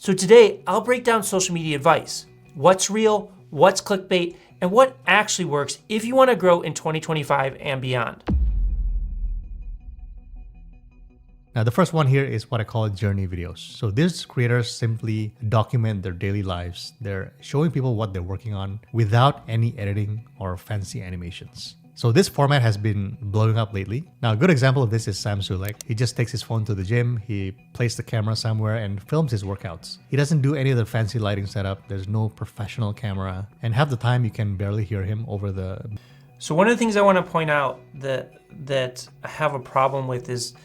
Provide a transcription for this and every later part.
So today, I'll break down social media advice. What's real, what's clickbait, and what actually works if you want to grow in 2025 and beyond. Now, the first one here is what I call journey videos. So these creators simply document their daily lives. They're showing people what they're working on without any editing or fancy animations. So this format has been blowing up lately. Now, a good example of this is Sam Sulek. He just takes his phone to the gym, he places the camera somewhere and films his workouts. He doesn't do any of the fancy lighting setup. There's no professional camera. And half the time you can barely hear him over the... So one of the things I want to point out that I have a problem with is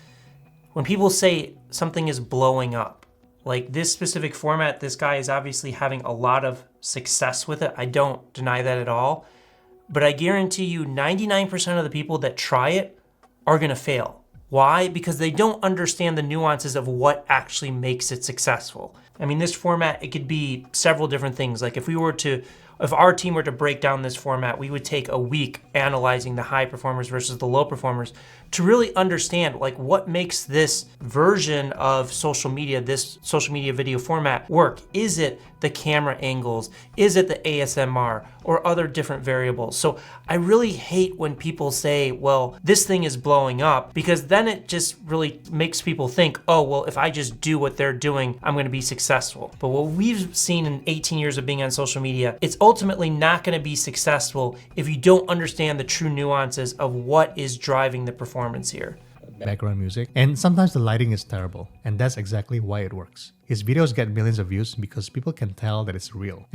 when people say something is blowing up. Like this specific format, this guy is obviously having a lot of success with it. I don't deny that at all. But I guarantee you 99% of the people that try it are gonna fail. Why? Because they don't understand the nuances of what actually makes it successful. I mean, this format, it could be several different things. Like if our team were to break down this format, we would take a week analyzing the high performers versus the low performers to really understand like what makes this version of social media, this social media video format work. Is it the camera angles? Is it the ASMR or other different variables? So I really hate when people say, well, this thing is blowing up, because then it just really makes people think, oh, well, if I just do what they're doing, I'm gonna be successful. But what we've seen in 18 years of being on social media, it's ultimately not gonna be successful if you don't understand the true nuances of what is driving the performance here. Background music, and sometimes the lighting is terrible, and that's exactly why it works. His videos get millions of views because people can tell that it's real.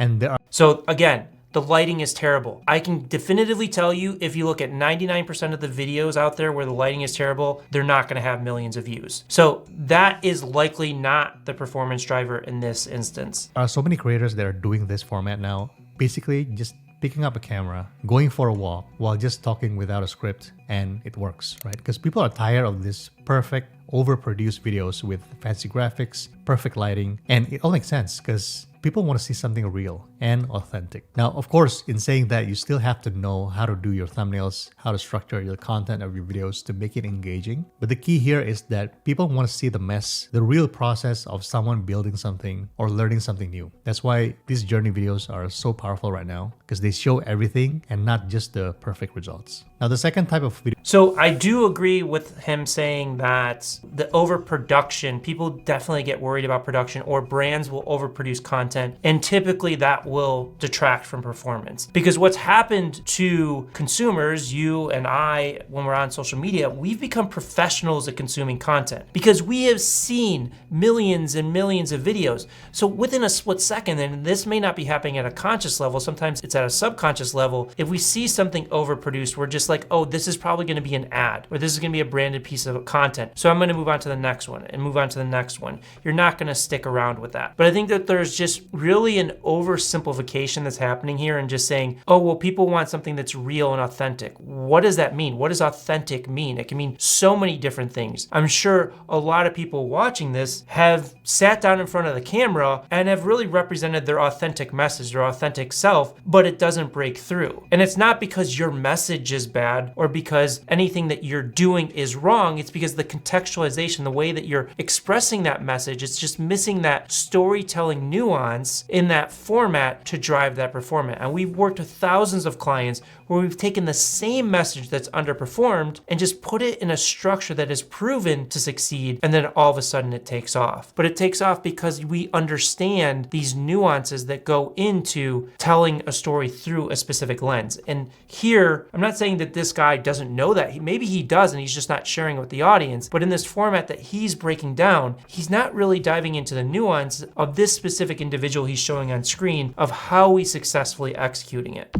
So again, the lighting is terrible. I can definitively tell you, if you look at 99% of the videos out there where the lighting is terrible, they're not gonna have millions of views. So that is likely not the performance driver in this instance. There are so many creators that are doing this format now, basically just picking up a camera, going for a walk while just talking without a script, and it works, right? Because people are tired of this perfect, overproduced videos with fancy graphics, perfect lighting, and it all makes sense because people want to see something real and authentic. Now, of course, in saying that, you still have to know how to do your thumbnails, how to structure your content of your videos to make it engaging. But the key here is that people want to see the mess, the real process of someone building something or learning something new. That's why these journey videos are so powerful right now, because they show everything and not just the perfect results. Now, the second type of video... So I do agree with him saying that the overproduction, people definitely get worried about production, or brands will overproduce content, and typically that will detract from performance. Because what's happened to consumers, you and I, when we're on social media, we've become professionals at consuming content because we have seen millions and millions of videos. So within a split second, and this may not be happening at a conscious level, sometimes it's at a subconscious level, if we see something overproduced, we're just like, oh, this is probably gonna be an ad, or this is gonna be a branded piece of content. So I'm gonna move on to the next one and move on to the next one. You're not gonna stick around with that. But I think that there's just really an oversimplification that's happening here, and just saying, oh, well, people want something that's real and authentic. What does that mean? What does authentic mean? It can mean so many different things. I'm sure a lot of people watching this have sat down in front of the camera and have really represented their authentic message, their authentic self, but it doesn't break through. And it's not because your message is bad or because anything that you're doing is wrong. It's because the contextualization, the way that you're expressing that message, it's just missing that storytelling nuance in that format to drive that performance. And we've worked with thousands of clients where we've taken the same message that's underperformed and just put it in a structure that is proven to succeed, and then all of a sudden it takes off. But it takes off because we understand these nuances that go into telling a story through a specific lens. And here, I'm not saying that this guy doesn't know that. Maybe he does and he's just not sharing it with the audience. But in this format that he's breaking down, he's not really diving into the nuance of this specific individual he's showing on screen, of how he's successfully executing it.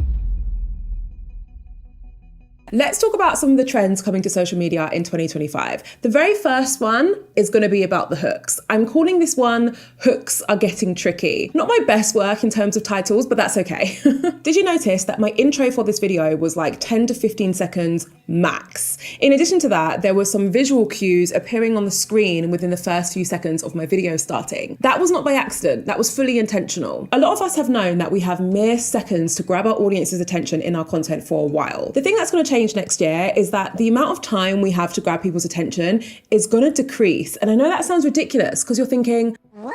Let's talk about some of the trends coming to social media in 2025. The very first one is going to be about the hooks. I'm calling this one Hooks Are Getting Tricky. Not my best work in terms of titles, but that's okay. Did you notice that my intro for this video was like 10 to 15 seconds max? In addition to that, there were some visual cues appearing on the screen within the first few seconds of my video starting. That was not by accident, that was fully intentional. A lot of us have known that we have mere seconds to grab our audience's attention in our content for a while. The thing that's going to change next year is that the amount of time we have to grab people's attention is going to decrease. And I know that sounds ridiculous because you're thinking, what?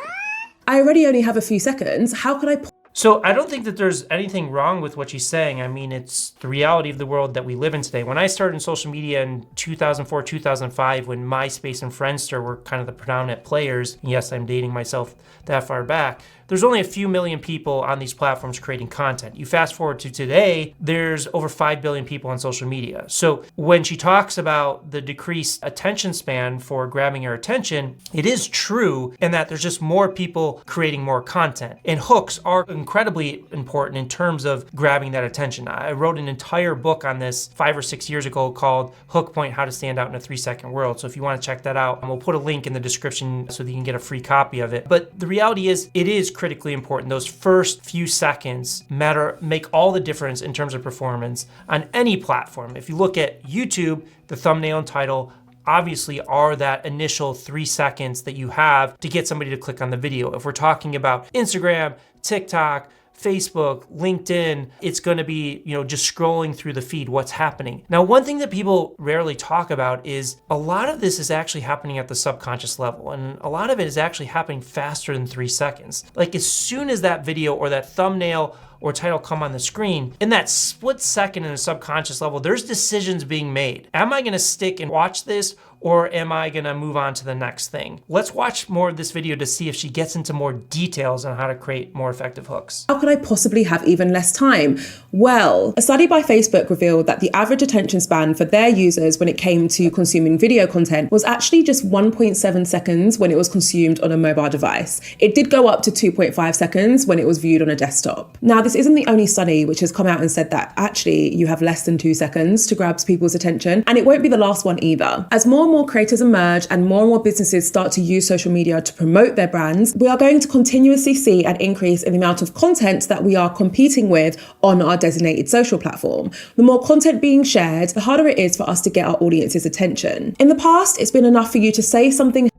I already only have a few seconds. How could I So I don't think that there's anything wrong with what she's saying. I mean, it's the reality of the world that we live in today. When I started in social media in 2004, 2005, when MySpace and Friendster were kind of the predominant players, yes, I'm dating myself that far back, there's only a few million people on these platforms creating content. You fast forward to today, there's over 5 billion people on social media. So when she talks about the decreased attention span for grabbing your attention, it is true in that there's just more people creating more content. And hooks are incredibly important in terms of grabbing that attention. I wrote an entire book on this 5 or 6 years ago called Hook Point: How to Stand Out in a 3-Second World. So if you want to check that out, we'll put a link in the description so that you can get a free copy of it. But the reality is, it is critically important. Those first few seconds make all the difference in terms of performance on any platform. If you look at YouTube, the thumbnail and title obviously are that initial 3 seconds that you have to get somebody to click on the video. If we're talking about Instagram, TikTok, Facebook, LinkedIn, it's going to be, just scrolling through the feed, what's happening. Now, one thing that people rarely talk about is a lot of this is actually happening at the subconscious level. And a lot of it is actually happening faster than 3 seconds. Like as soon as that video or that thumbnail or title come on the screen, in that split second in the subconscious level, there's decisions being made. Am I going to stick and watch this, or am I gonna move on to the next thing? Let's watch more of this video to see if she gets into more details on how to create more effective hooks. How could I possibly have even less time? Well, a study by Facebook revealed that the average attention span for their users when it came to consuming video content was actually just 1.7 seconds when it was consumed on a mobile device. It did go up to 2.5 seconds when it was viewed on a desktop. Now, this isn't the only study which has come out and said that actually you have less than 2 seconds to grab people's attention, and it won't be the last one either. As more and more creators emerge and more businesses start to use social media to promote their brands, we are going to continuously see an increase in the amount of content that we are competing with on our designated social platform. The more content being shared, the harder it is for us to get our audience's attention. In the past, it's been enough for you to say something.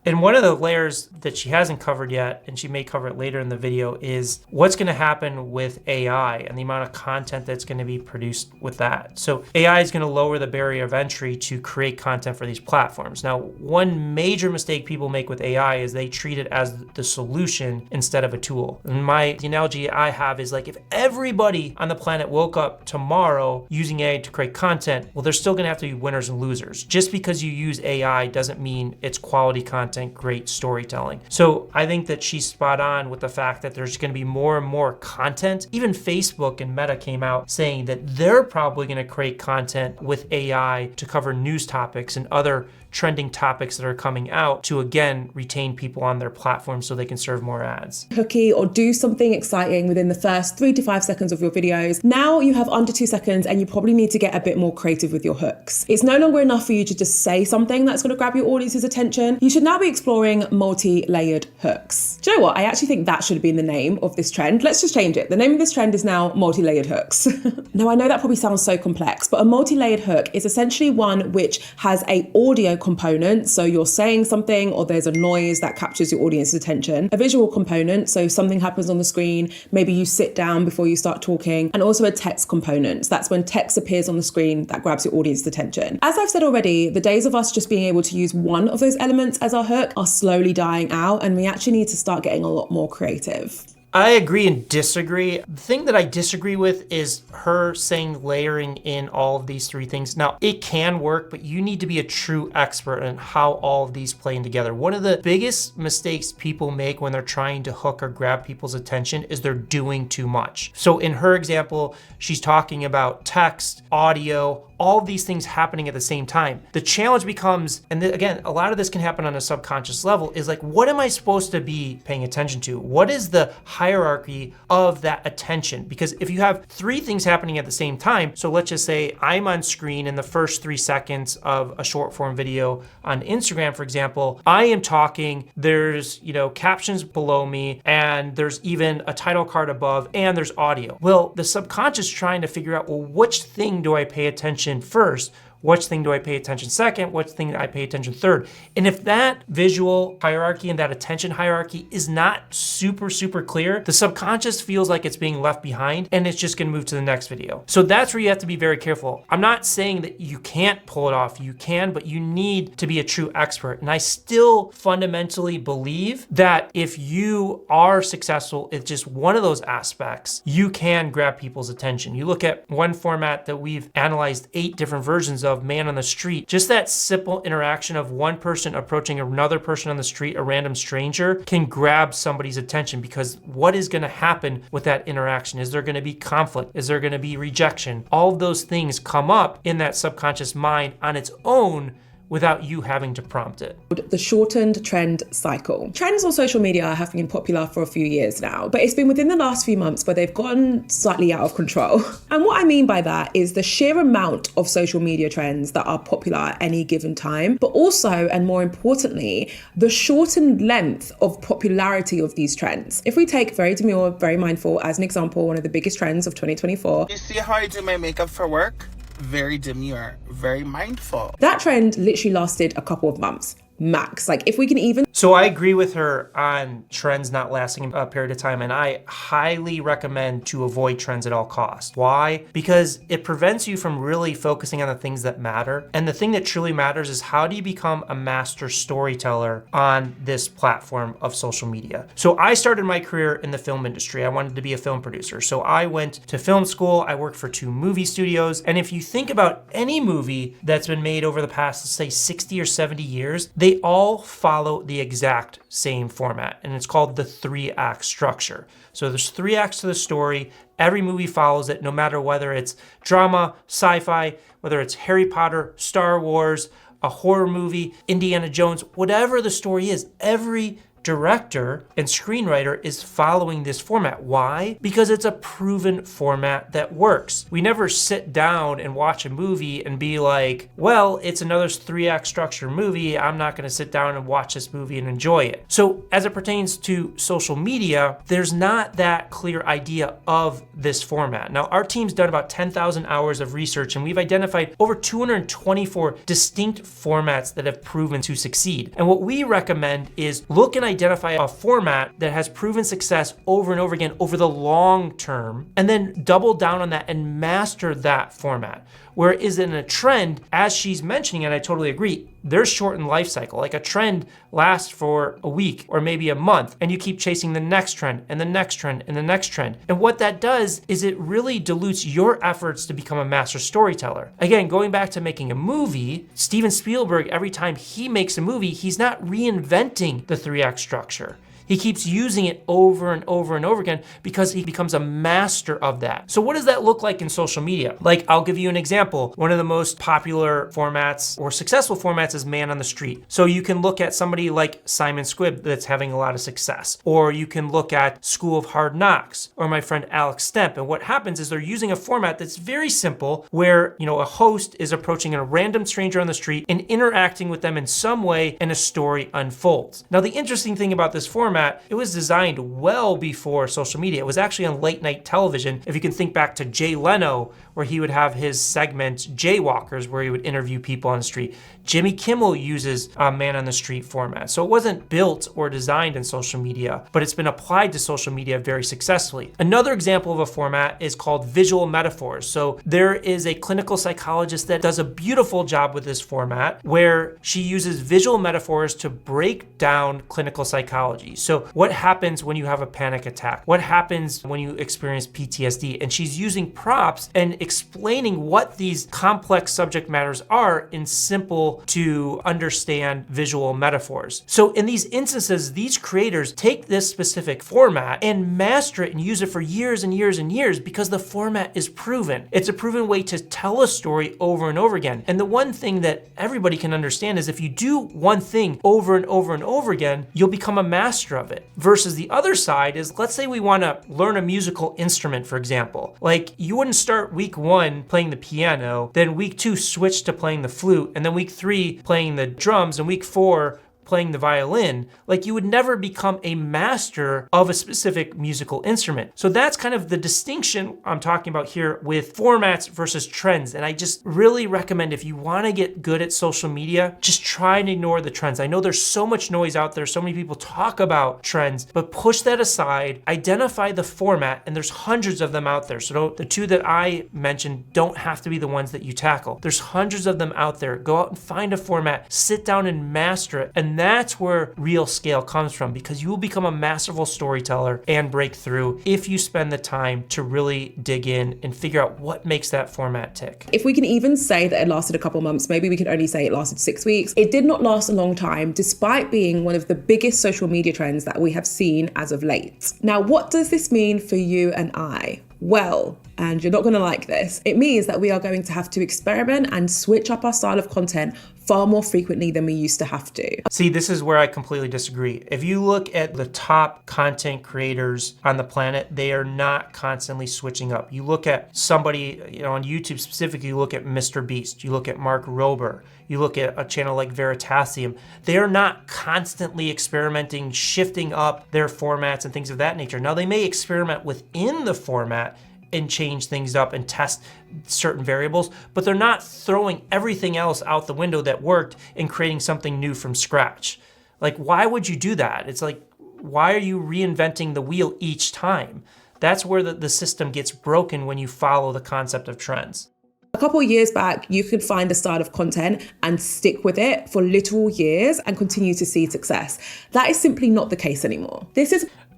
And one of the layers that she hasn't covered yet, and she may cover it later in the video, is what's going to happen with AI and the amount of content that's going to be produced with that. So AI is going to lower the barrier of entry to create content for these platforms. Now, one major mistake people make with AI is they treat it as the solution instead of a tool. And the analogy I have is like, if everybody on the planet woke up tomorrow using AI to create content, well, there's still going to have to be winners and losers. Just because you use AI doesn't mean it's quality content, great storytelling. So I think that she's spot on with the fact that there's going to be more and more content. Even Facebook and Meta came out saying that they're probably going to create content with AI to cover news topics and other trending topics that are coming out to, again, retain people on their platform so they can serve more ads. Hooky or do something exciting within the first 3 to 5 seconds of your videos. Now you have under 2 seconds and you probably need to get a bit more creative with your hooks. It's no longer enough for you to just say something that's going to grab your audience's attention. You should now be exploring multi-layered hooks. Do you know what? I actually think that should have been the name of this trend. Let's just change it. The name of this trend is now multi-layered hooks. Now, I know that probably sounds so complex, but a multi-layered hook is essentially one which has a audio component, so you're saying something or there's a noise that captures your audience's attention, a visual component, so something happens on the screen, maybe you sit down before you start talking, and also a text component. So that's when text appears on the screen that grabs your audience's attention. As I've said already, the days of us just being able to use one of those elements as our hook are slowly dying out, and we actually need to start getting a lot more creative. I agree and disagree. The thing that I disagree with is her saying layering in all of these 3 things. Now, it can work, but you need to be a true expert in how all of these play in together. One of the biggest mistakes people make when they're trying to hook or grab people's attention is they're doing too much. So in her example, she's talking about text, audio, all of these things happening at the same time. The challenge becomes, and again, a lot of this can happen on a subconscious level, is like, what am I supposed to be paying attention to? What is the hierarchy of that attention? Because if you have 3 things happening at the same time, so let's just say I'm on screen in the first 3 seconds of a short form video on Instagram, for example, I am talking, there's, captions below me, and there's even a title card above, and there's audio. Well, the subconscious is trying to figure out, well, which thing do I pay attention first? which thing do I pay attention second, which thing do I pay attention third. And if that visual hierarchy and that attention hierarchy is not super, super clear, the subconscious feels like it's being left behind and it's just gonna move to the next video. So that's where you have to be very careful. I'm not saying that you can't pull it off, you can, but you need to be a true expert. And I still fundamentally believe that if you are successful at just one of those aspects, you can grab people's attention. You look at one format that we've analyzed 8 different versions of, Man on the Street. Just that simple interaction of one person approaching another person on the street, a random stranger, can grab somebody's attention, because what is going to happen with that interaction? Is there going to be conflict? Is there going to be rejection? All of those things come up in that subconscious mind on its own without you having to prompt it. The shortened trend cycle. Trends on social media have been popular for a few years now, but it's been within the last few months where they've gotten slightly out of control. And what I mean by that is the sheer amount of social media trends that are popular at any given time, but also, and more importantly, the shortened length of popularity of these trends. If we take Very Demure, Very Mindful as an example, one of the biggest trends of 2024. You see how I do my makeup for work? Very demure, very mindful. That trend literally lasted a couple of months, max. Like, if we can even... So I agree with her on trends not lasting a period of time, and I highly recommend to avoid trends at all costs. Why? Because it prevents you from really focusing on the things that matter. And the thing that truly matters is, how do you become a master storyteller on this platform of social media? So I started my career in the film industry. I wanted to be a film producer. So I went to film school. I worked for 2 movie studios. And if you think about any movie that's been made over the past, let's say 60 or 70 years, they all follow the exact same format, and it's called the 3-act structure. So there's 3 acts to the story. Every movie follows it, no matter whether it's drama, sci-fi, whether it's Harry Potter, Star Wars, a horror movie, Indiana Jones, whatever the story is, every director and screenwriter is following this format. Why? Because it's a proven format that works. We never sit down and watch a movie and be like, well, it's another 3-act structure movie. I'm not going to sit down and watch this movie and enjoy it. So as it pertains to social media, there's not that clear idea of this format. Now, our team's done about 10,000 hours of research, and we've identified over 224 distinct formats that have proven to succeed. And what we recommend is look and identify a format that has proven success over and over again over the long term, and then double down on that and master that format. Where it is in a trend, as she's mentioning, and I totally agree, there's shortened life cycle. Like, a trend lasts for a week or maybe a month, and you keep chasing the next trend and the next trend and the next trend. And what that does is it really dilutes your efforts to become a master storyteller. Again, going back to making a movie, Steven Spielberg, every time he makes a movie, he's not reinventing the 3-act structure. He keeps using it over and over and over again because he becomes a master of that. So what does that look like in social media? Like, I'll give you an example. One of the most popular formats or successful formats is Man on the Street. So you can look at somebody like Simon Squibb that's having a lot of success. Or you can look at School of Hard Knocks or my friend Alex Stemp. And what happens is they're using a format that's very simple where, a host is approaching a random stranger on the street and interacting with them in some way, and a story unfolds. Now, the interesting thing about this format, it was designed well before social media. It was actually on late night television. If you can think back to Jay Leno, where he would have his segment Jaywalkers, where he would interview people on the street. Jimmy Kimmel uses a Man on the Street format. So it wasn't built or designed in social media, but it's been applied to social media very successfully. Another example of a format is called visual metaphors. So there is a clinical psychologist that does a beautiful job with this format, where she uses visual metaphors to break down clinical psychology. So what happens when you have a panic attack? What happens when you experience PTSD? And she's using props and explaining what these complex subject matters are in simple to understand visual metaphors. So in these instances, these creators take this specific format and master it and use it for years and years and years because the format is proven. It's a proven way to tell a story over and over again. And the one thing that everybody can understand is if you do one thing over and over and over again, you'll become a master of it. Versus the other side is, let's say we want to learn a musical instrument, for example. Like, you wouldn't start week 1 playing the piano, then week 2 switch to playing the flute, and then week 3 playing the drums, and week 4 playing the violin, like you would never become a master of a specific musical instrument. So that's kind of the distinction I'm talking about here with formats versus trends. And I just really recommend, if you want to get good at social media, just try and ignore the trends. I know there's so much noise out there, so many people talk about trends, but push that aside, identify the format, and there's hundreds of them out there. So the two that I mentioned don't have to be the ones that you tackle. There's hundreds of them out there. Go out and find a format, sit down and master it. And that's where real scale comes from, because you will become a masterful storyteller and break through if you spend the time to really dig in and figure out what makes that format tick. If we can even say that it lasted a couple months, maybe we can only say it lasted 6 weeks. It did not last a long time, despite being one of the biggest social media trends that we have seen as of late. Now, what does this mean for you and I? Well, and you're not going to like this, it means that we are going to have to experiment and switch up our style of content far more frequently than we used to have to. See, this is where I completely disagree. If you look at the top content creators on the planet, they are not constantly switching up. You look at somebody, on YouTube specifically, you look at Mr. Beast, you look at Mark Rober, you look at a channel like Veritasium, they are not constantly experimenting, shifting up their formats and things of that nature. Now, they may experiment within the format and change things up and test certain variables, but they're not throwing everything else out the window that worked and creating something new from scratch. Like, why would you do that? It's like, why are you reinventing the wheel each time? That's where the system gets broken when you follow the concept of trends. A couple of years back, you could find a style of content and stick with it for literal years and continue to see success. That is simply not the case anymore.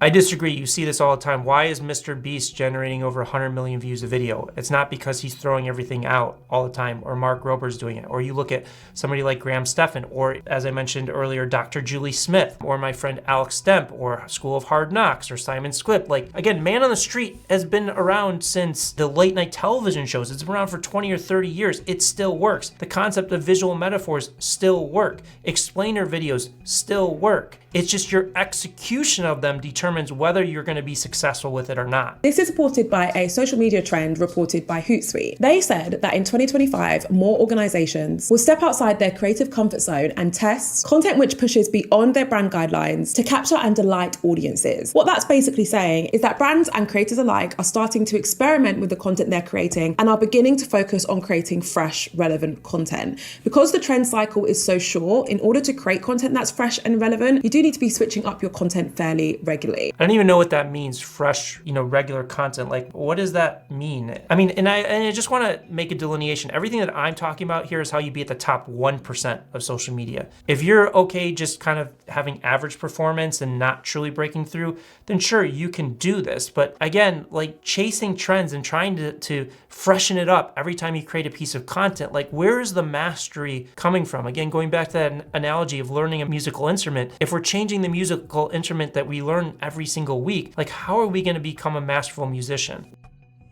I disagree. You see this all the time. Why is Mr. Beast generating over 100 million views a video? It's not because he's throwing everything out all the time, or Mark Rober's doing it. Or you look at somebody like Graham Stephan, or as I mentioned earlier, Dr. Julie Smith, or my friend Alex Stemp, or School of Hard Knocks, or Simon Squibb. Like, again, Man on the Street has been around since the late night television shows. It's been around for 20 or 30 years. It still works. The concept of visual metaphors still work. Explainer videos still work. It's just your execution of them determines whether you're going to be successful with it or not. This is supported by a social media trend reported by Hootsuite. They said that in 2025, more organizations will step outside their creative comfort zone and test content which pushes beyond their brand guidelines to capture and delight audiences. What that's basically saying is that brands and creators alike are starting to experiment with the content they're creating and are beginning to focus on creating fresh, relevant content. Because the trend cycle is so short, in order to create content that's fresh and relevant, you do need to be switching up your content fairly regularly. I don't even know what that means, fresh, regular content. Like, what does that mean? I mean, and I just want to make a delineation. Everything that I'm talking about here is how you be at the top 1% of social media. If you're okay just kind of having average performance and not truly breaking through, then sure, you can do this. But again, like chasing trends and trying to freshen it up every time you create a piece of content, like where is the mastery coming from? Again, going back to that analogy of learning a musical instrument, if we're changing the musical instrument that we learn every single week, like how are we going to become a masterful musician?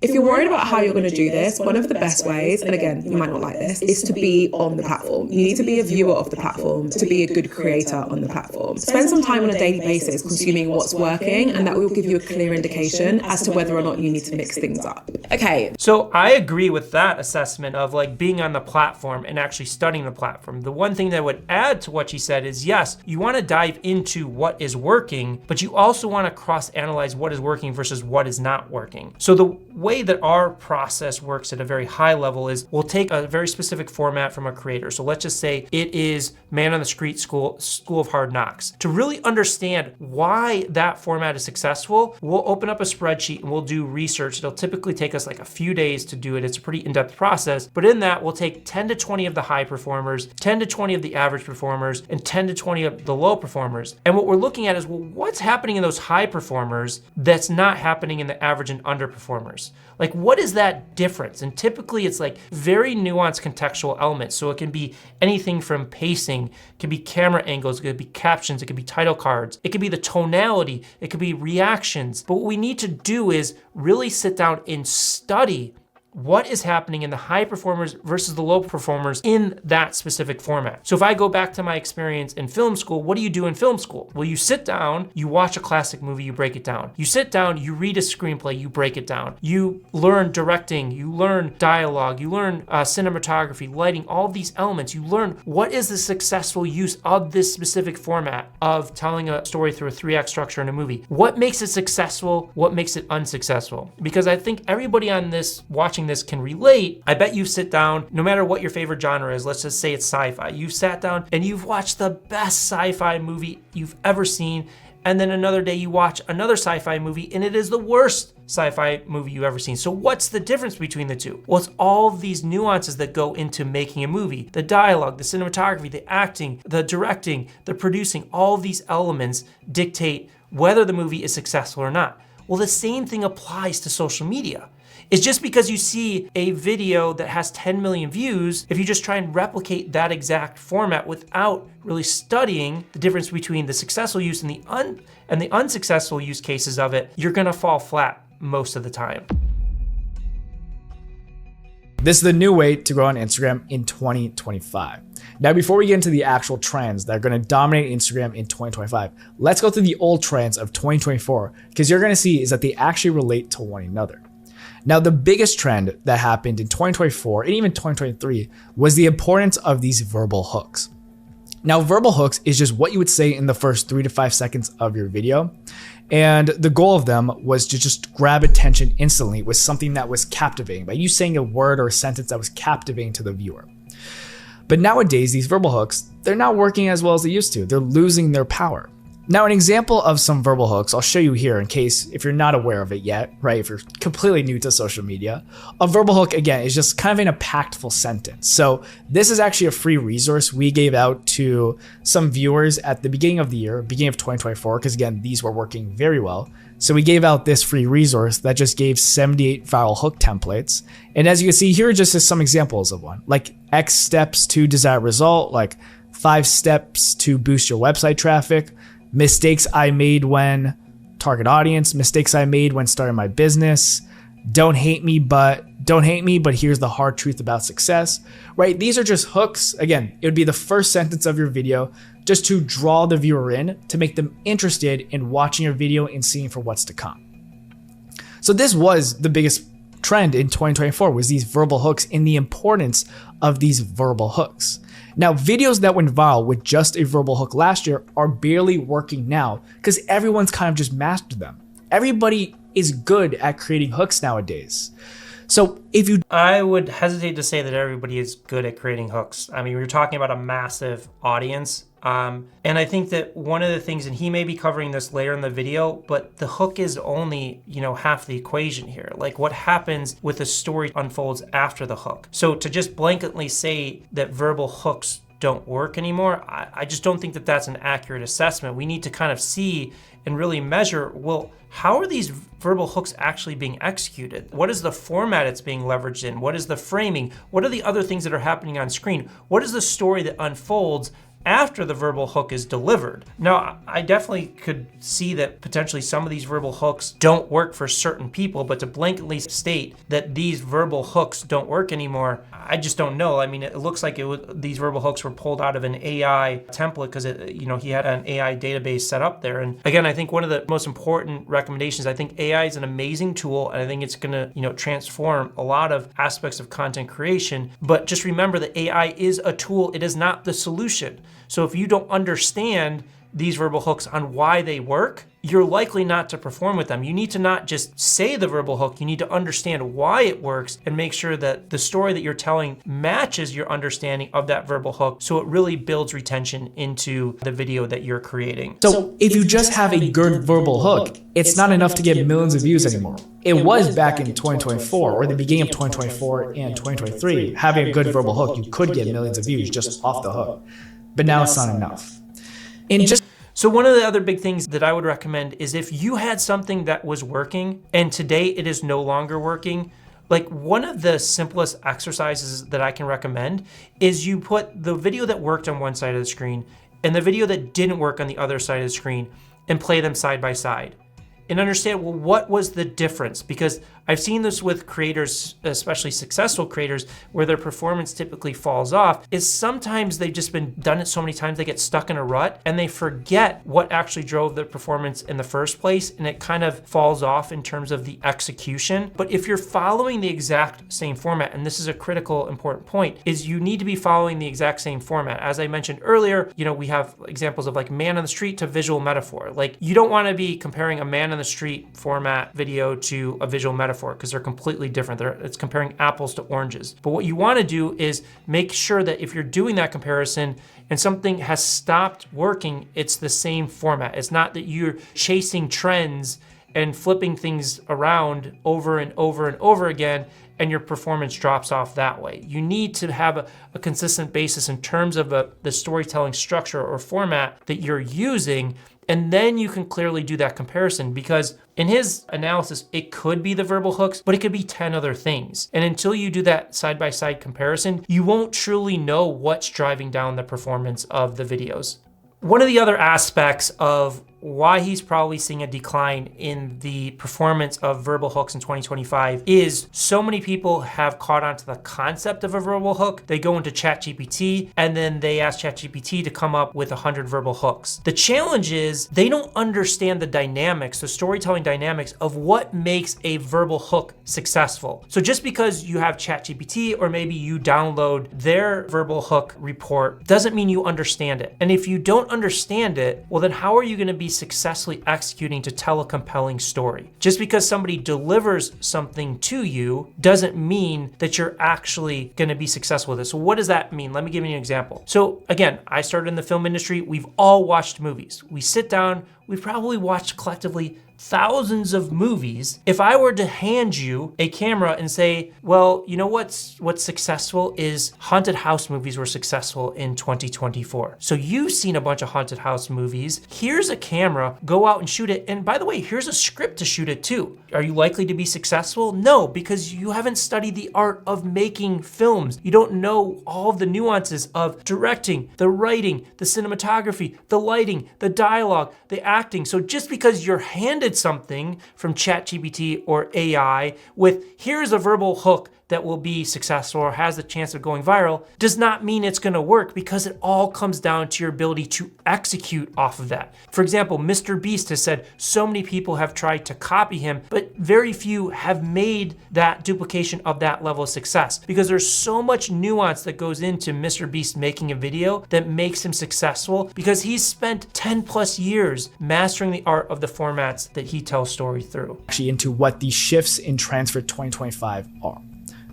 If you're worried about how you're going to do this, one of the best ways, and again, you might not like this, is to be on the platform. You need to be a viewer of the platform to be a good creator on the platform. Spend some time on a daily basis consuming what's working, and that will give you a clear indication as to whether or not you need to mix things up. Okay. So I agree with that assessment of like being on the platform and actually studying the platform. The one thing that I would add to what she said is, yes, you want to dive into what is working, but you also want to cross-analyze what is working versus what is not working. So the way that our process works at a very high level is we'll take a very specific format from a creator. So let's just say it is Man on the Street School of Hard Knocks. To really understand why that format is successful, we'll open up a spreadsheet and we'll do research. It'll typically take us like a few days to do it. It's a pretty in-depth process, but in that we'll take 10 to 20 of the high performers, 10 to 20 of the average performers, and 10 to 20 of the low performers. And what we're looking at is, well, what's happening in those high performers that's not happening in the average and underperformers? Like, what is that difference? And typically it's like very nuanced contextual elements. So it can be anything from pacing, it can be camera angles, it could be captions, it could be title cards, it could be the tonality, it could be reactions. But what we need to do is really sit down and study what is happening in the high performers versus the low performers in that specific format. So if I go back to my experience in film school, what do you do in film school? Well, you sit down, you watch a classic movie, you break it down. You sit down, you read a screenplay, you break it down. You learn directing, you learn dialogue, you learn cinematography, lighting, all of these elements. You learn what is the successful use of this specific format of telling a story through a 3-act structure in a movie. What makes it successful? What makes it unsuccessful? Because I think everybody on this watching this can relate. I bet you sit down, no matter what your favorite genre is, let's just say it's sci-fi. You've sat down and you've watched the best sci-fi movie you've ever seen, and then another day you watch another sci-fi movie and it is the worst sci-fi movie you've ever seen. So what's the difference between the two? Well, it's all of these nuances that go into making a movie. The dialogue, the cinematography, the acting, the directing, the producing, all of these elements dictate whether the movie is successful or not. Well, the same thing applies to social media. It's just because you see a video that has 10 million views, if you just try and replicate that exact format without really studying the difference between the successful use and the unsuccessful use cases of it, you're gonna fall flat most of the time. This is the new way to grow on Instagram in 2025. Now, before we get into the actual trends that are going to dominate Instagram in 2025, let's go through the old trends of 2024, because you're going to see is that they actually relate to one another. Now, the biggest trend that happened in 2024 and even 2023 was the importance of these verbal hooks. Now, verbal hooks is just what you would say in the first 3 to 5 seconds of your video. And the goal of them was to just grab attention instantly with something that was captivating, by you saying a word or a sentence that was captivating to the viewer. But nowadays, these verbal hooks, they're not working as well as they used to. They're losing their power. Now, an example of some verbal hooks, I'll show you here in case if you're not aware of it yet, right? If you're completely new to social media, a verbal hook, again, is just kind of an impactful sentence. So this is actually a free resource we gave out to some viewers at the beginning of the year, beginning of 2024, because again, these were working very well. So we gave out this free resource that just gave 78 viral hook templates. And as you can see here, just is some examples of one, like X steps to desired result, like 5 steps to boost your website traffic, mistakes I made when target audience, mistakes I made when starting my business, don't hate me, but here's the hard truth about success, right? These are just hooks. Again, it would be the first sentence of your video just to draw the viewer in, to make them interested in watching your video and seeing for what's to come. So this was the biggest trend in 2024, was these verbal hooks and the importance of these verbal hooks. Now, videos that went viral with just a verbal hook last year are barely working now because everyone's kind of just mastered them. Everybody is good at creating hooks nowadays. So I would hesitate to say that everybody is good at creating hooks. I mean, we're talking about a massive audience. And I think that one of the things, and he may be covering this later in the video, but the hook is only, half the equation here. Like, what happens with the story unfolds after the hook. So to just blanketly say that verbal hooks don't work anymore, I just don't think that that's an accurate assessment. We need to kind of see and really measure, well, how are these verbal hooks actually being executed? What is the format it's being leveraged in? What is the framing? What are the other things that are happening on screen? What is the story that unfolds after the verbal hook is delivered? Now, I definitely could see that potentially some of these verbal hooks don't work for certain people, but to blanketly state that these verbal hooks don't work anymore, I just don't know. I mean, it looks like these verbal hooks were pulled out of an AI template because he had an AI database set up there. And again, I think one of the most important recommendations, I think AI is an amazing tool, and I think it's going to, transform a lot of aspects of content creation. But just remember that AI is a tool. It is not the solution. So if you don't understand these verbal hooks on why they work, you're likely not to perform with them. You need to not just say the verbal hook, you need to understand why it works and make sure that the story that you're telling matches your understanding of that verbal hook, so it really builds retention into the video that you're creating. So if you just have a good verbal hook, it's not enough to get millions of views anymore. It was back in 2024 or the beginning of 2024 and 2023. Having a good verbal hook, you could get millions of views just off the hook. But now it's not enough. So one of the other big things that I would recommend is if you had something that was working and today it is no longer working, like one of the simplest exercises that I can recommend is you put the video that worked on one side of the screen and the video that didn't work on the other side of the screen and play them side by side. and understand, well, what was the difference? Because I've seen this with creators, especially successful creators, where their performance typically falls off, is sometimes they've just been done it so many times they get stuck in a rut and they forget what actually drove their performance in the first place, and it kind of falls off in terms of the execution. But if you're following the exact same format, and this is a critical important point, is you need to be following the exact same format. As I mentioned earlier, we have examples of like man on the street to visual metaphor. Like, you don't want to be comparing a man on the street format video to a visual metaphor, because they're completely different. It's comparing apples to oranges. But what you want to do is make sure that if you're doing that comparison and something has stopped working, it's the same format. It's not that you're chasing trends and flipping things around over and over and over again, and your performance drops off that way. You need to have a consistent basis in terms of the storytelling structure or format that you're using, and then you can clearly do that comparison, because in his analysis, it could be the verbal hooks, but it could be 10 other things. And until you do that side-by-side comparison, you won't truly know what's driving down the performance of the videos. One of the other aspects of why he's probably seeing a decline in the performance of verbal hooks in 2025 is so many people have caught on to the concept of a verbal hook. They go into ChatGPT and then they ask ChatGPT to come up with 100 verbal hooks. The challenge is they don't understand the dynamics, the storytelling dynamics of what makes a verbal hook successful. So just because you have ChatGPT or maybe you download their verbal hook report doesn't mean you understand it. And if you don't understand it, well, then how are you going to be successfully executing to tell a compelling story? Just because somebody delivers something to you doesn't mean that you're actually going to be successful with it. So what does that mean? Let me give you an example. So again, I started in the film industry. We've all watched movies. We sit down, we've probably watched collectively thousands of movies. If I were to hand you a camera and say, well, you know what's successful is haunted house movies were successful in 2024. So you've seen a bunch of haunted house movies. Here's a camera, go out and shoot it. And by the way, here's a script to shoot it too. Are you likely to be successful? No, because you haven't studied the art of making films. You don't know all of the nuances of directing, the writing, the cinematography, the lighting, the dialogue, the acting. So just because you're handed something from ChatGPT or AI with here's a verbal hook that will be successful or has the chance of going viral does not mean it's going to work, because it all comes down to your ability to execute off of that. For example, Mr. Beast has said so many people have tried to copy him, but very few have made that duplication of that level of success, because there's so much nuance that goes into Mr. Beast making a video that makes him successful, because he's spent 10 plus years mastering the art of the formats that he tells story through. Actually, into what the shifts in trends for 2025 are.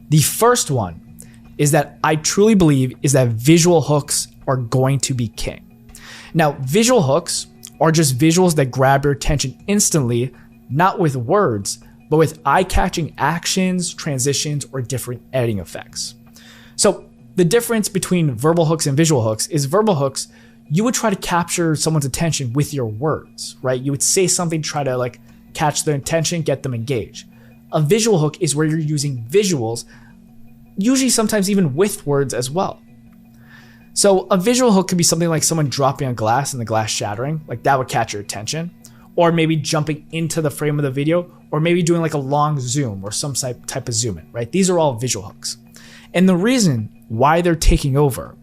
The first one is that I truly believe is that visual hooks are going to be king. Now, visual hooks are just visuals that grab your attention instantly, not with words, but with eye-catching actions, transitions, or different editing effects. So the difference between verbal hooks and visual hooks is verbal hooks, you would try to capture someone's attention with your words, right? You would say something, try to catch their attention, get them engaged. A visual hook is where you're using visuals, usually sometimes even with words as well. So a visual hook could be something like someone dropping a glass and the glass shattering, like that would catch your attention, or maybe jumping into the frame of the video, or maybe doing like a long zoom or some type of zoom in, right? These are all visual hooks. And the reason why they're taking over.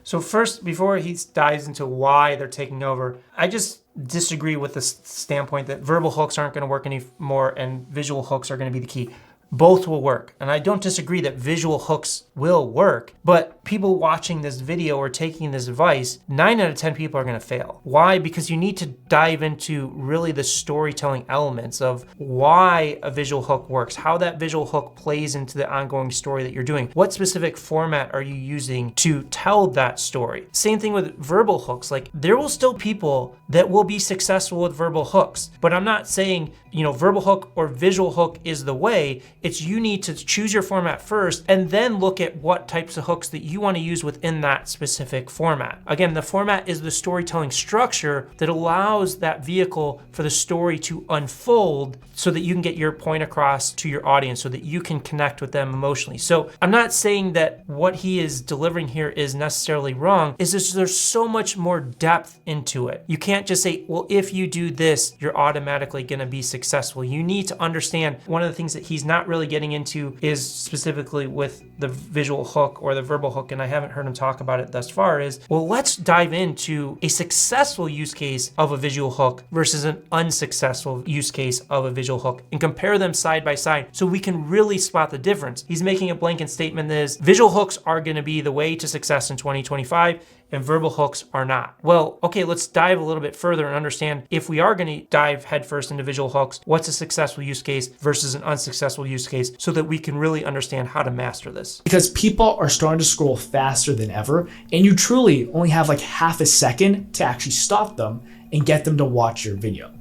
So first, before he dives into why they're taking over, I just disagree with the standpoint that verbal hooks aren't going to work anymore and visual hooks are going to be the key. Both will work. And I don't disagree that visual hooks will work, but people watching this video or taking this advice, 9 out of 10 people are going to fail. Why? Because you need to dive into really the storytelling elements of why a visual hook works, how that visual hook plays into the ongoing story that you're doing. What specific format are you using to tell that story? Same thing with verbal hooks. Like, there will still people that will be successful with verbal hooks, but I'm not saying, verbal hook or visual hook is the way. It's you need to choose your format first and then look at what types of hooks that you want to use within that specific format. Again, the format is the storytelling structure that allows that vehicle for the story to unfold so that you can get your point across to your audience, so that you can connect with them emotionally. So I'm not saying that what he is delivering here is necessarily wrong. It's just there's so much more depth into it. You can't just say, well, if you do this, you're automatically going to be successful. You need to understand one of the things that he's not really getting into is specifically with the visual hook or the verbal hook, and I haven't heard him talk about it thus far, is, well, let's dive into a successful use case of a visual hook versus an unsuccessful use case of a visual hook and compare them side by side so we can really spot the difference. He's making a blanket statement that is visual hooks are going to be the way to success in 2025 and verbal hooks are not. Well, okay, let's dive a little bit further and understand if we are going to dive headfirst into visual hooks, what's a successful use case versus an unsuccessful use case so that we can really understand how to master this. Because people are starting to scroll faster than ever, and you truly only have like half a second to actually stop them and get them to watch your video.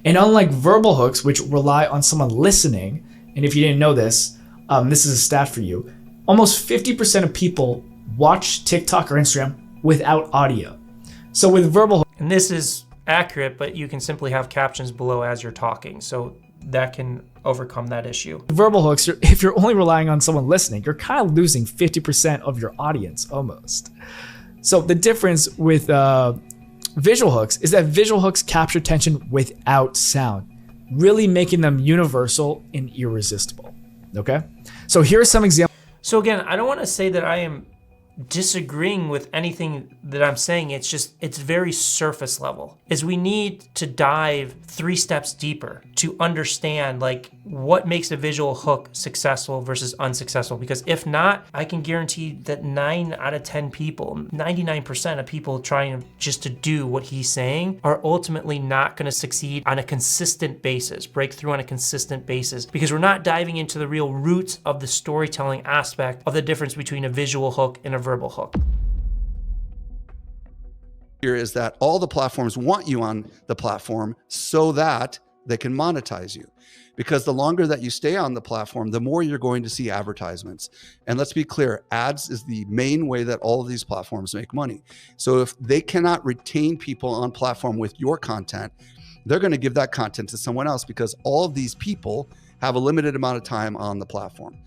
And unlike verbal hooks, which rely on someone listening, and if you didn't know this, this is a stat for you, almost 50% of people watch TikTok or Instagram without audio. So with verbal, and this is accurate, but you can simply have captions below as you're talking. So that can overcome that issue. Verbal hooks, if you're only relying on someone listening, you're kind of losing 50% of your audience almost. So the difference with visual hooks is that visual hooks capture attention without sound, really making them universal and irresistible. Okay? So here are some examples. So again, I don't want to say that I am disagreeing with anything that I'm saying. It's just, it's very surface level. Is we need to dive 3 steps deeper to understand like what makes a visual hook successful versus unsuccessful. Because if not, I can guarantee that 9 out of 10 people, 99% of people trying just to do what he's saying are ultimately not going to succeed on a consistent basis, break through on a consistent basis, because we're not diving into the real roots of the storytelling aspect of the difference between a visual hook and a verbal hook. Here is that all the platforms want you on the platform so that they can monetize you. Because the longer that you stay on the platform, the more you're going to see advertisements. And let's be clear, ads is the main way that all of these platforms make money. So if they cannot retain people on platform with your content, they're going to give that content to someone else because all of these people have a limited amount of time on the platform.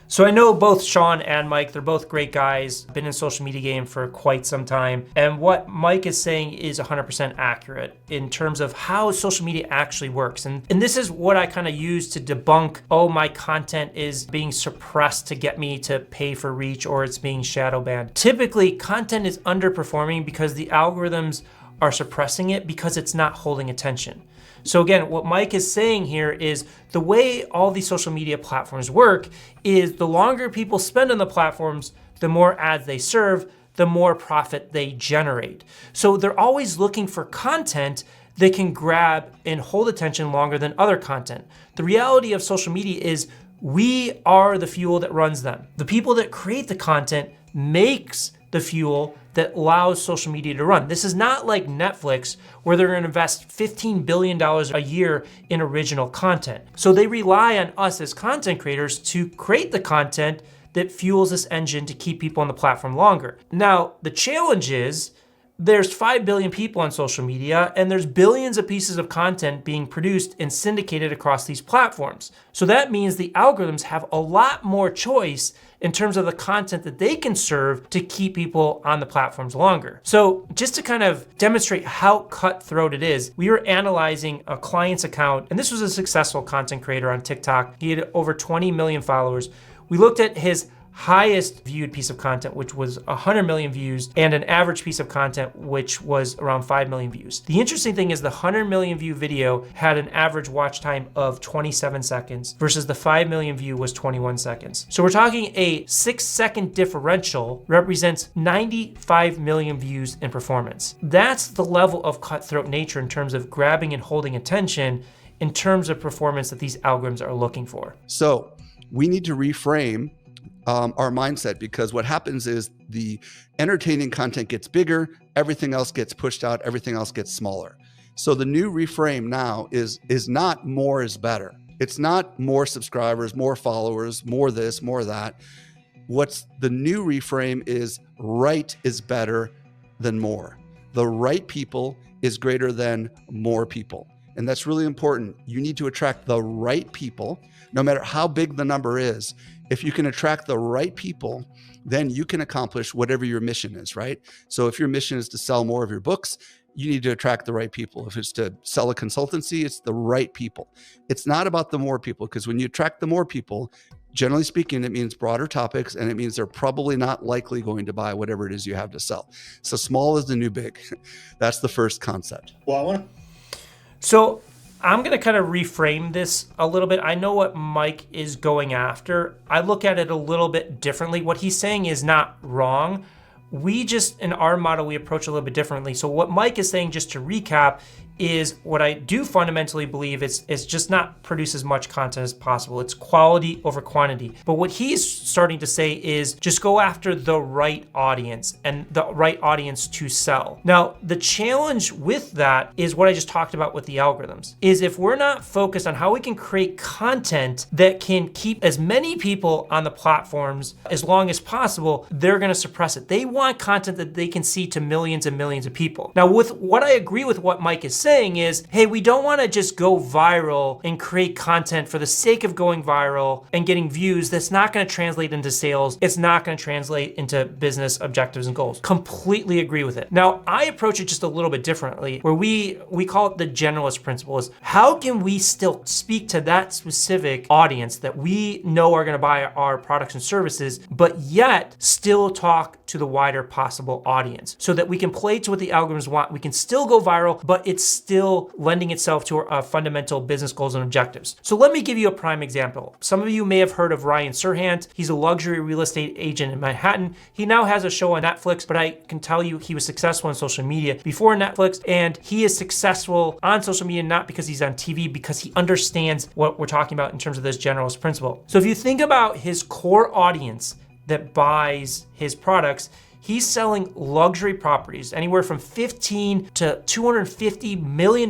So I know both Sean and Mike, they're both great guys, been in social media game for quite some time. And what Mike is saying is 100% accurate in terms of how social media actually works. And this is what I kind of use to debunk, oh, my content is being suppressed to get me to pay for reach or it's being shadow banned. Typically, content is underperforming because the algorithms are suppressing it because it's not holding attention. So again, what Mike is saying here is the way all these social media platforms work is the longer people spend on the platforms, the more ads they serve, the more profit they generate. So they're always looking for content that can grab and hold attention longer than other content. The reality of social media is we are the fuel that runs them. The people that create the content makes the fuel that allows social media to run. This is not like Netflix where they're going to invest $15 billion a year in original content. So they rely on us as content creators to create the content that fuels this engine to keep people on the platform longer. Now, the challenge is there's 5 billion people on social media and there's billions of pieces of content being produced and syndicated across these platforms. So that means the algorithms have a lot more choice in terms of the content that they can serve to keep people on the platforms longer. So just to kind of demonstrate how cutthroat it is, we were analyzing a client's account, and this was a successful content creator on TikTok. He had over 20 million followers. We looked at his highest viewed piece of content, which was 100 million views, and an average piece of content, which was around 5 million views. The interesting thing is the 100 million view video had an average watch time of 27 seconds versus the 5 million view was 21 seconds. So we're talking a 6-second differential represents 95 million views in performance. That's the level of cutthroat nature in terms of grabbing and holding attention in terms of performance that these algorithms are looking for. So we need to reframe our mindset, because what happens is the entertaining content gets bigger, everything else gets pushed out, everything else gets smaller. So the new reframe now is not more is better. It's not more subscribers, more followers, more this, more that. What's the new reframe is right is better than more. The right people is greater than more people. And that's really important. You need to attract the right people, no matter how big the number is. If you can attract the right people, then you can accomplish whatever your mission is, right? So if your mission is to sell more of your books, you need to attract the right people. If it's to sell a consultancy, it's the right people. It's not about the more people, because when you attract the more people, generally speaking, it means broader topics, and it means they're probably not likely going to buy whatever it is you have to sell. So small is the new big. That's the first concept. Well, So I'm going to kind of reframe this a little bit. I know what Mike is going after. I look at it a little bit differently. What he's saying is not wrong. We just, in our model, we approach it a little bit differently. So what Mike is saying, just to recap, is what I do fundamentally believe is just not produce as much content as possible. It's quality over quantity. But what he's starting to say is just go after the right audience and the right audience to sell. Now, the challenge with that is what I just talked about with the algorithms, is if we're not focused on how we can create content that can keep as many people on the platforms as long as possible, they're gonna suppress it. They want content that they can see to millions and millions of people. Now, with what I agree with what Mike is saying is, hey, we don't want to just go viral and create content for the sake of going viral and getting views that's not going to translate into sales. It's not going to translate into business objectives and goals. Completely agree with it. Now, I approach it just a little bit differently, where we call it the generalist principle. Is how can we still speak to that specific audience that we know are going to buy our products and services, but yet still talk to the wider possible audience, so that we can play to what the algorithms want. We can still go viral, but it's still lending itself to our fundamental business goals and objectives. So let me give you a prime example. Some of you may have heard of Ryan Serhant. He's a luxury real estate agent in Manhattan. He now has a show on Netflix, but I can tell you he was successful on social media before Netflix, and he is successful on social media not because he's on TV, because he understands what we're talking about in terms of this generalist principle. So if you think about his core audience that buys his products, he's selling luxury properties, anywhere from $15 to $250 million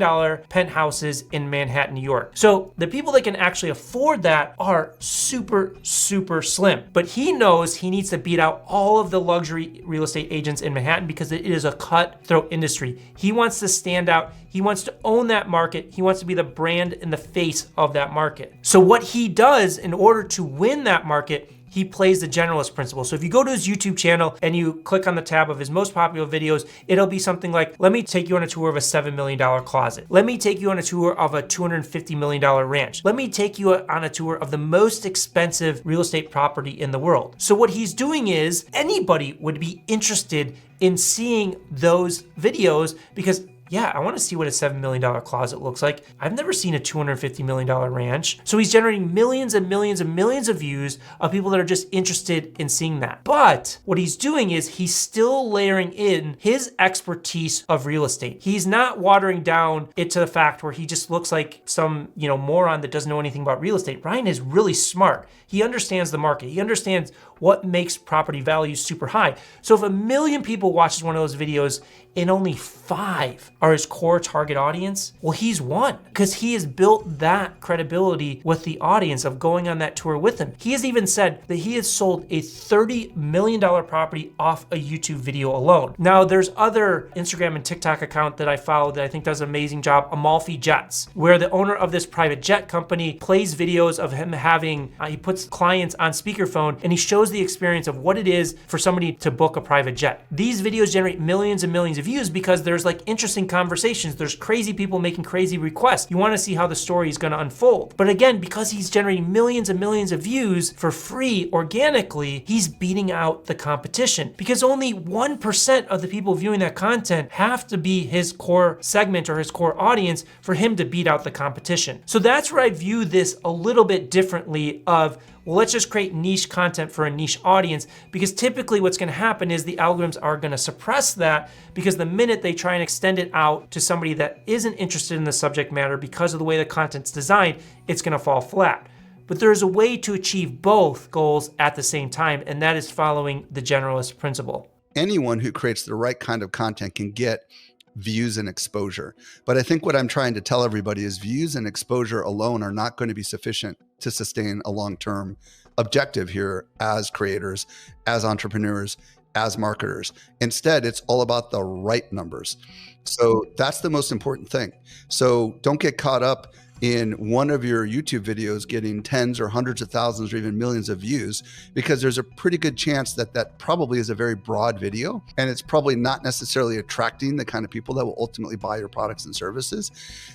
penthouses in Manhattan, New York. So the people that can actually afford that are super, super slim. But he knows he needs to beat out all of the luxury real estate agents in Manhattan because it is a cutthroat industry. He wants to stand out. He wants to own that market. He wants to be the brand and the face of that market. So what he does in order to win that market, he plays the generalist principle. So if you go to his YouTube channel and you click on the tab of his most popular videos, it'll be something like, let me take you on a tour of a $7 million closet. Let me take you on a tour of a $250 million ranch. Let me take you on a tour of the most expensive real estate property in the world. So what he's doing is, anybody would be interested in seeing those videos because, yeah, I want to see what a $7 million closet looks like. I've never seen a $250 million ranch. So he's generating millions and millions and millions of views of people that are just interested in seeing that. But what he's doing is he's still layering in his expertise of real estate. He's not watering down it to the fact where he just looks like some, moron that doesn't know anything about real estate. Ryan is really smart. He understands the market. He understands what makes property values super high. So if 1 million people watches one of those videos and only 5 are his core target audience, well, he's won because he has built that credibility with the audience of going on that tour with him. He has even said that he has sold a $30 million property off a YouTube video alone. Now, there's other Instagram and TikTok account that I follow that I think does an amazing job, Amalfi Jets, where the owner of this private jet company plays videos of him having, he puts clients on speakerphone and he shows the experience of what it is for somebody to book a private jet. These videos generate millions and millions of views because there's like interesting conversations. There's crazy people making crazy requests. You want to see how the story is going to unfold. But again, because he's generating millions and millions of views for free organically, he's beating out the competition because only 1% of the people viewing that content have to be his core segment or his core audience for him to beat out the competition. So that's where I view this a little bit differently of, well, let's just create niche content for a niche audience, because typically what's going to happen is the algorithms are going to suppress that because the minute they try and extend it out to somebody that isn't interested in the subject matter because of the way the content's designed, it's going to fall flat. But there's a way to achieve both goals at the same time, and that is following the generalist principle. Anyone who creates the right kind of content can get views and exposure. But I think what I'm trying to tell everybody is views and exposure alone are not going to be sufficient to sustain a long-term objective here as creators, as entrepreneurs, as marketers. Instead, it's all about the right numbers. So that's the most important thing. So don't get caught up in one of your YouTube videos getting tens or hundreds of thousands or even millions of views, because there's a pretty good chance that that probably is a very broad video, and it's probably not necessarily attracting the kind of people that will ultimately buy your products and services.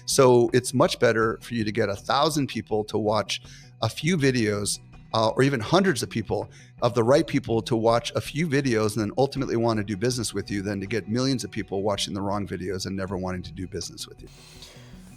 So it's much better for you to get 1,000 people to watch a few videos, or even hundreds of people, of the right people to watch a few videos and then ultimately want to do business with you, than to get millions of people watching the wrong videos and never wanting to do business with you.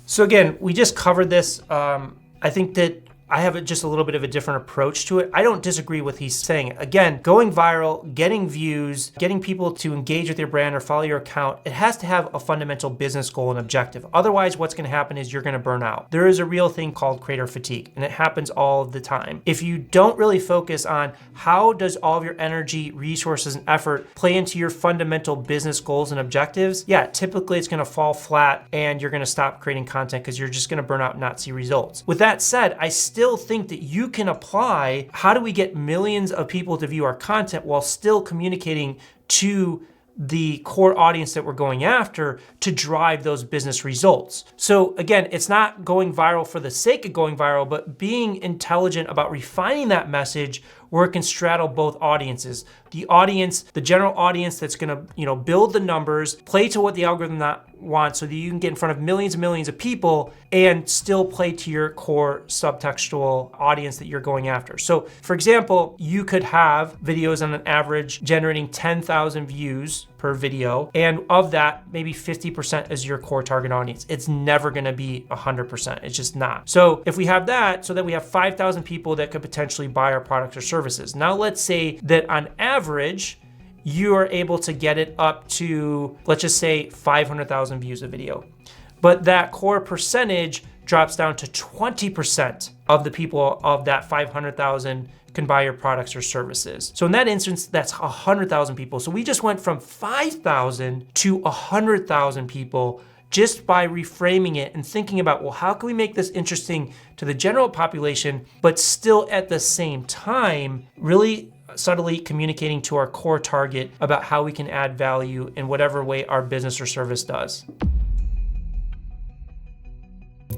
So again, we just covered this. I think that I have just a little bit of a different approach to it. I don't disagree with what he's saying. Again, going viral, getting views, getting people to engage with your brand or follow your account, it has to have a fundamental business goal and objective. Otherwise, what's going to happen is you're going to burn out. There is a real thing called creator fatigue, and it happens all of the time. If you don't really focus on how does all of your energy, resources, and effort play into your fundamental business goals and objectives, yeah, typically it's going to fall flat and you're going to stop creating content because you're just going to burn out and not see results. With that said, I still think that you can apply how do we get millions of people to view our content while still communicating to the core audience that we're going after to drive those business results. So again, it's not going viral for the sake of going viral, but being intelligent about refining that message where it can straddle both audiences. The audience, the general audience that's gonna, build the numbers, play to what the algorithm wants so that you can get in front of millions and millions of people and still play to your core subtextual audience that you're going after. So for example, you could have videos on an average generating 10,000 views per video, and of that, maybe 50% is your core target audience. It's never gonna be 100%, it's just not. So if we have that, so that we have 5,000 people that could potentially buy our products or services. Now let's say that on average, you are able to get it up to, let's just say 500,000 views a video. But that core percentage drops down to 20% of the people of that 500,000 can buy your products or services. So in that instance, that's 100,000 people. So we just went from 5,000 to 100,000 people just by reframing it and thinking about, well, how can we make this interesting to the general population, but still at the same time, really subtly communicating to our core target about how we can add value in whatever way our business or service does.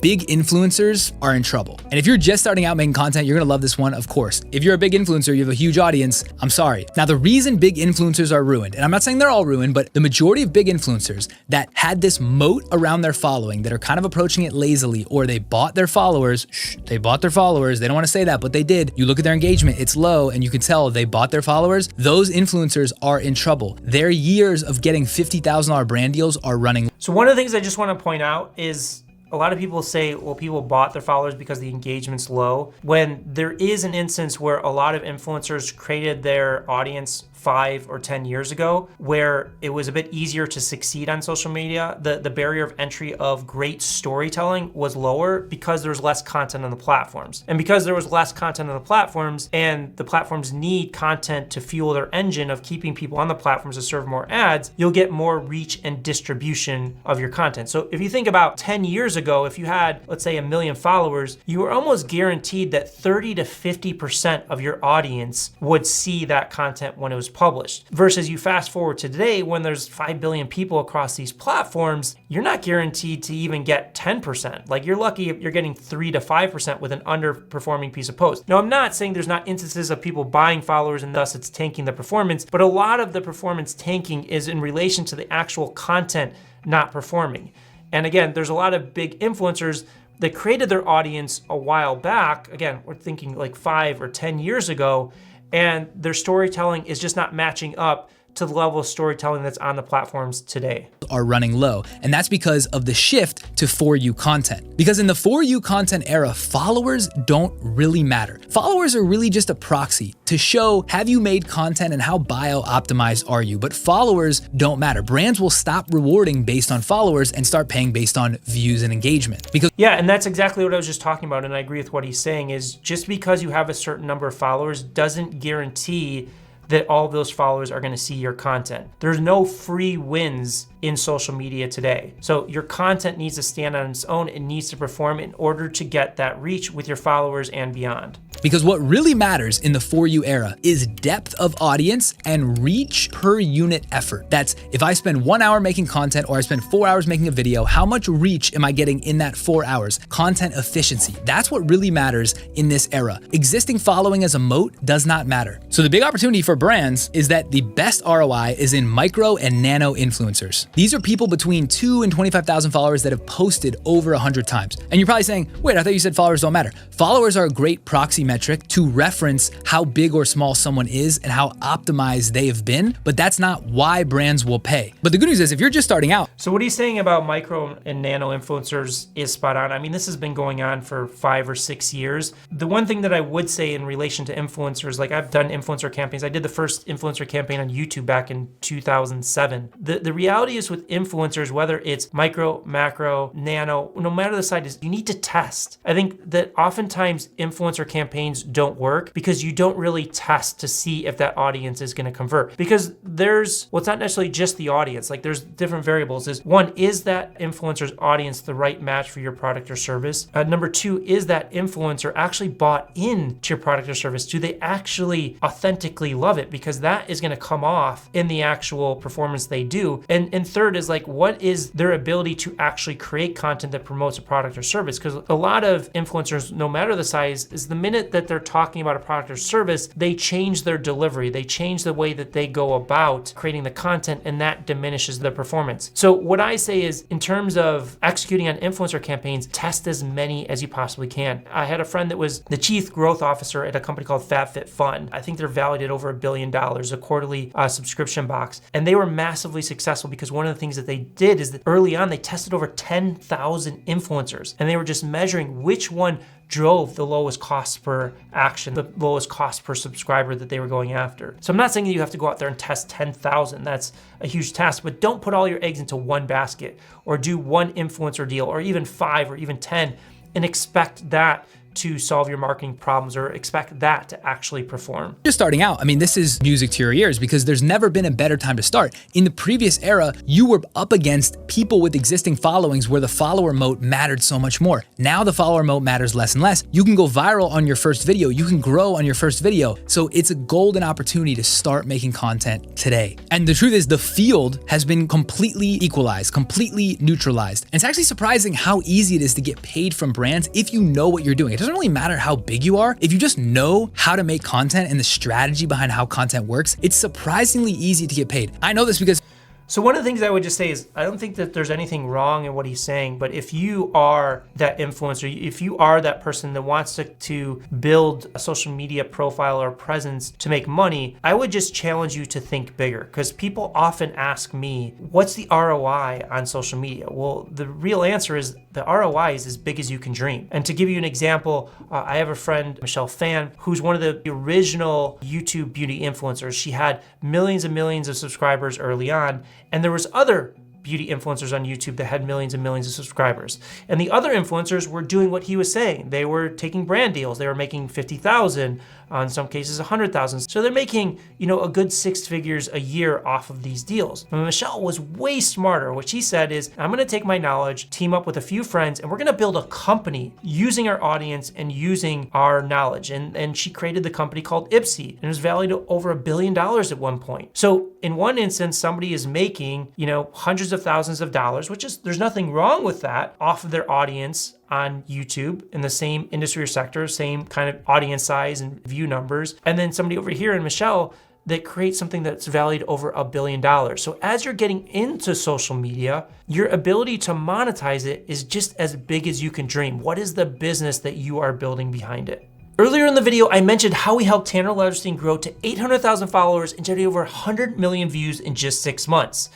Big influencers are in trouble. And if you're just starting out making content, you're gonna love this one, of course. If you're a big influencer, you have a huge audience, I'm sorry. Now, the reason big influencers are ruined, and I'm not saying they're all ruined, but the majority of big influencers that had this moat around their following, that are kind of approaching it lazily, or they bought their followers, they don't wanna say that, but they did. You look at their engagement, it's low, and you can tell they bought their followers. Those influencers are in trouble. Their years of getting $50,000 brand deals are running. So one of the things I just wanna point out is a lot of people say, well, people bought their followers because the engagement's low, when there is an instance where a lot of influencers created their audience 5 or 10 years ago, where it was a bit easier to succeed on social media. The barrier of entry of great storytelling was lower because there was less content on the platforms. And because there was less content on the platforms, and the platforms need content to fuel their engine of keeping people on the platforms to serve more ads, you'll get more reach and distribution of your content. So if you think about 10 years ago, if you had, let's say, 1 million followers, you were almost guaranteed that 30 to 50% of your audience would see that content when it was published. Versus you fast forward to today, when there's 5 billion people across these platforms, you're not guaranteed to even get 10%. Like, you're lucky if you're getting 3 to 5% with an underperforming piece of post. Now, I'm not saying there's not instances of people buying followers and thus it's tanking the performance, but a lot of the performance tanking is in relation to the actual content not performing. And again, there's a lot of big influencers that created their audience a while back. Again, we're thinking like 5 or 10 years ago, and their storytelling is just not matching up to the level of storytelling that's on the platforms today. Are running low. And that's because of the shift to For You content. Because in the For You content era, followers don't really matter. Followers are really just a proxy to show, have you made content and how bio optimized are you? But followers don't matter. Brands will stop rewarding based on followers and start paying based on views and engagement. Because yeah, and that's exactly what I was just talking about. And I agree with what he's saying, is just because you have a certain number of followers doesn't guarantee that all of those followers are gonna see your content. There's no free wins in social media today. So your content needs to stand on its own. It needs to perform in order to get that reach with your followers and beyond. Because what really matters in the For You era is depth of audience and reach per unit effort. That's if I spend 1 hour making content or I spend 4 hours making a video, how much reach am I getting in that 4 hours? Content efficiency. That's what really matters in this era. Existing following as a moat does not matter. So the big opportunity for brands is that the best ROI is in micro and nano influencers. These are people between 2 and 25,000 followers that have posted over 100 times. And you're probably saying, wait, I thought you said followers don't matter. Followers are a great proxy metric to reference how big or small someone is and how optimized they have been, but that's not why brands will pay. But the good news is if you're just starting out. So what he's saying about micro and nano influencers is spot on. I mean, this has been going on for 5 or 6 years. The one thing that I would say in relation to influencers, like I've done influencer campaigns. I did the first influencer campaign on YouTube back in 2007. The reality is with influencers, whether it's micro, macro, nano, no matter the size, is you need to test. I think that oftentimes influencer campaigns don't work because you don't really test to see if that audience is going to convert. Because there's, well, it's not necessarily just the audience. Like there's different variables. Is one, is that influencer's audience the right match for your product or service? Number two, is that influencer actually bought into your product or service? Do they actually authentically love it? Because that is going to come off in the actual performance they do. And third is like, what is their ability to actually create content that promotes a product or service? Because a lot of influencers, no matter the size, is the minute that they're talking about a product or service, they change their delivery. They change the way that they go about creating the content, and that diminishes the performance. So what I say is, in terms of executing on influencer campaigns, test as many as you possibly can. I had a friend that was the chief growth officer at a company called FabFitFun. I think they're valued at over $1 billion, a quarterly subscription box. And they were massively successful because one of the things that they did is that early on, they tested over 10,000 influencers, and they were just measuring which one drove the lowest cost per action, the lowest cost per subscriber that they were going after. So I'm not saying that you have to go out there and test 10,000. That's a huge task, but don't put all your eggs into one basket or do one influencer deal or even 5 or even 10 and expect that to solve your marketing problems or expect that to actually perform. Just starting out, I mean, this is music to your ears because there's never been a better time to start. In the previous era, you were up against people with existing followings where the follower moat mattered so much more. Now the follower moat matters less and less. You can go viral on your first video. You can grow on your first video. So it's a golden opportunity to start making content today. And the truth is the field has been completely equalized, completely neutralized. And it's actually surprising how easy it is to get paid from brands if you know what you're doing. It doesn't really matter how big you are. If you just know how to make content and the strategy behind how content works, it's surprisingly easy to get paid. I know this because So one of the things I would just say is I don't think that there's anything wrong in what he's saying, but if you are that influencer, if you are that person that wants to build a social media profile or presence to make money, I would just challenge you to think bigger, because people often ask me, what's the ROI on social media? Well, the real answer is the ROI is as big as you can dream. And to give you an example, I have a friend, Michelle Fan, who's one of the original YouTube beauty influencers. She had millions and millions of subscribers early on, and there was other beauty influencers on YouTube that had millions and millions of subscribers. And the other influencers were doing what he was saying. They were taking brand deals. They were making 50,000, in some cases 100,000. So they're making, a good 6 figures a year off of these deals. But Michelle was way smarter. What she said is, I'm gonna take my knowledge, team up with a few friends, and we're gonna build a company using our audience and using our knowledge. And she created the company called Ipsy, and it was valued at over $1 billion at one point. So in one instance, somebody is making, hundreds of thousands of dollars, which is, there's nothing wrong with that, off of their audience on YouTube in the same industry or sector, same kind of audience size and view numbers. And then somebody over here in Michelle that creates something that's valued over $1 billion. So as you're getting into social media, your ability to monetize it is just as big as you can dream. What is the business that you are building behind it? Earlier in the video, I mentioned how we helped Tanner Lederstein grow to 800,000 followers and generate over 100 million views in just 6 months.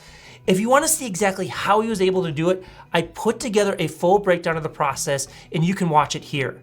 If you want to see exactly how he was able to do it, I put together a full breakdown of the process, and you can watch it here.